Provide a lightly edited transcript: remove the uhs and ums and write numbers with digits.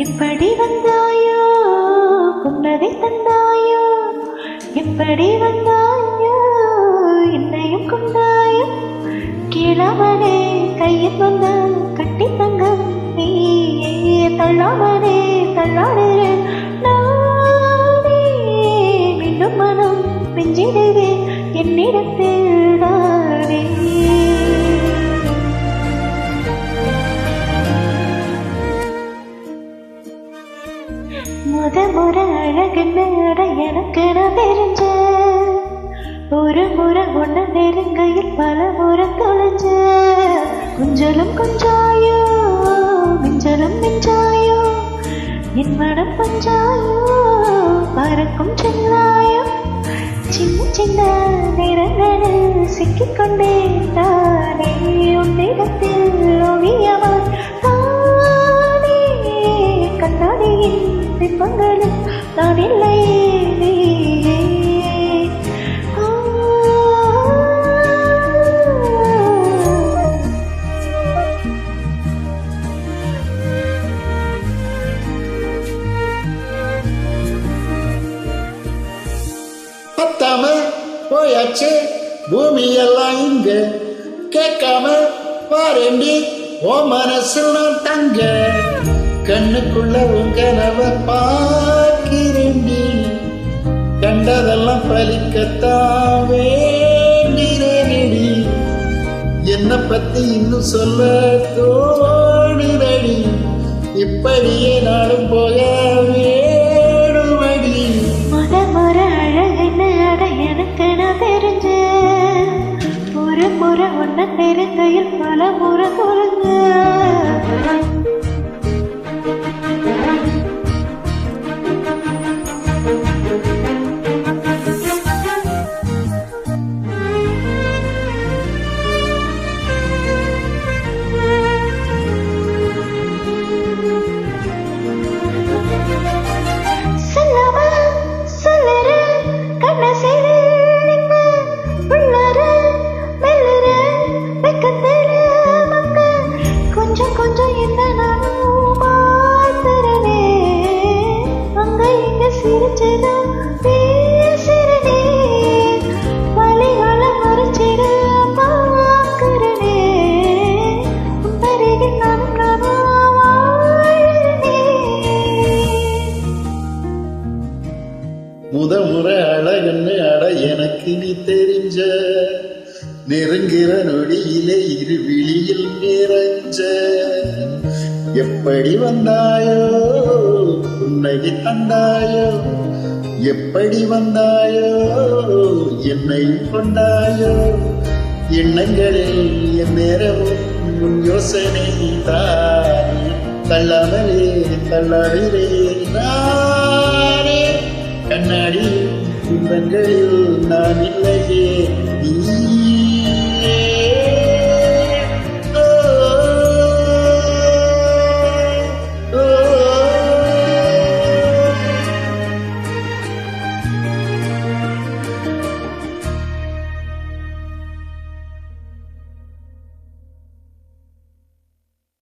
எப்படி வந்தாயோ புன்னகை தந்தாயோ, எப்படி வந்தாயோ என்னையும் கொண்டாயோ, கீழாமலே கையில் வந்த கட்டி தங்க நீயே, தள்ளாமலே தள்ளாடுறேன் நானே, மீண்டும் மனம் பிஞ்சிடுவே என்னிடத்தில் தானே. முறை அழகுன்னு எனக்கு நான் தெரிஞ்ச, ஒரு முறை ஒன்று நெருங்கையில் பல முறை தொலைஞ்ச, குஞ்சலும் கொஞ்சாயோ மிஞ்சலும் மிஞ்சாயோ, என் மனம் பஞ்சாயோ பறக்கும் செல்லாயோ, சின்ன சின்ன நிறங்களில் சிக்கிக்கொண்டேன் தானே, உன்னிடத்தில் ஓவியமாய் தானே, கண்ணாடியின் பிம்பங்களும் நான் இல்லையே நீயே. பத்தாம போயாச்சு பூமி எல்லாம் இங்க, கேட்காம வாரேண்டி ஓ மனசில் நான் தங்க, கண்ணுக்குள்ள உன் கனவை பார்க்கிறேண்டி, கண்டதெல்லாம் பலிக்கத்தான் வேண்டினேடி, என்னை பத்தி இன்னும் சொல்ல தோணுதடி, இப்படியே நாளும் போக வேணுமடி. முறை அழகுன்னு எனக்கு நான் தெரிஞ்ச, ஒரு முறை ஒன்று நெருங்கையில் பல முறை தொலைஞ்ச, கொஞ்சம் கொஞ்சம் என்ன நானும் பார்த்துறனே, அங்க இங்க சிரிச்சதா பேசுறனே, வலிகள மறைச்சிட பார்க்கிறனே, உன்னருகில் நானும் நானும் வாழ்றனே. முறை அழகுன்னு அட எனக்கு நீ தெரிஞ்ச, நெருங்கிற நொடியிலே இரு விழியில் நிறைஞ்ச, எப்படி வந்தாயோ புன்னகை தந்தாயோ, எப்படி வந்தாயோ என்னை கொண்டாயோ, எண்ணங்களில் என் நேரமும் உன் யோசனை தான், தள்ளாமலே தள்ளாடுகிறேன் நானே, கண்ணாடி துன்பங்களில் நான் இல்லையே